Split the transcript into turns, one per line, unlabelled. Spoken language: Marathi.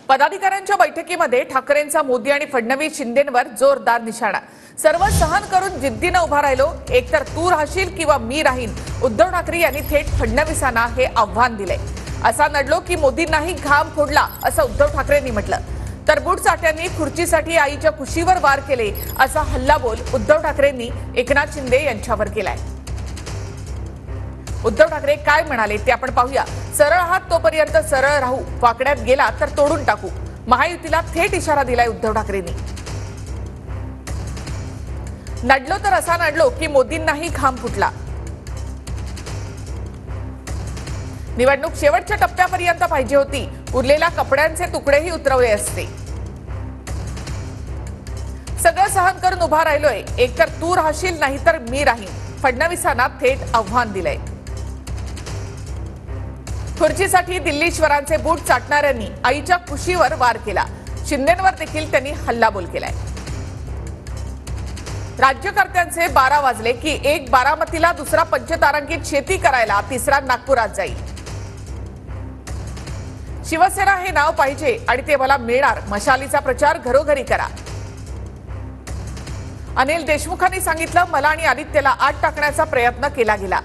पदाधिकाऱ्यांच्या बैठकीमध्ये ठाकरेंचा मोदी आणि फडणवीस शिंदेंवर जोरदार निशाणा। सर्व सहन करून जिद्दीने उभा राहिलो, एकतर तू राहशील किंवा मी राहीन। उद्धव ठाकरे यांनी थेट फडणवीसांना हे आव्हान दिले। असा नडलो की मोदींनाही घाम फोडला असं उद्धव ठाकरेंनी म्हटलं। तर बूट चाट्यांनी खुर्चीसाठी आईच्या कुशीवर वार केले असा हल्लाबोल उद्धव ठाकरेंनी एकनाथ शिंदे यांच्यावर केलाय। उद्धव ठाकरे काय म्हणाले ते आपण पाहूया। सरळ हात तोपर्यंत सरळ राहू, वाकड्यात गेला तर तोडून टाकू, महायुतीला थेट इशारा दिलाय उद्धव ठाकरेंनी। नडलो तर असा नडलो की मोदींनाही घाम फुटला। निवडणूक शेवटच्या टप्प्यापर्यंत पाहिजे होती, उरलेल्या कपड्यांचे तुकडेही उतरवले असते। सगळं सहन करून उभा राहिलोय, एकतर तू राहशील नाहीतर मी राहीन। फडणवीसांना थेट आव्हान दिलंय। खुर्चीसाठी दिल्लीश्वरांचे बूट चाटणाऱ्यांनी आईच्या कुशीवर वार केला। शिंदेंवर देखील त्यांनी हल्लाबोल केलाय। राज्यकर्त्यांचे 12 वाजले की एक बारामतीला, दुसरा पंचतारांकित शेती करायला, तिसरा नागपुरात जाईल। शिवसेना हे नाव पाहिजे आणि ते मला मिळणार, मशालीचा प्रचार घरोघरी करा। अनिल देशमुखांनी सांगितलं, मला आणि आदित्यला आत टाकण्याचा प्रयत्न केला गेला।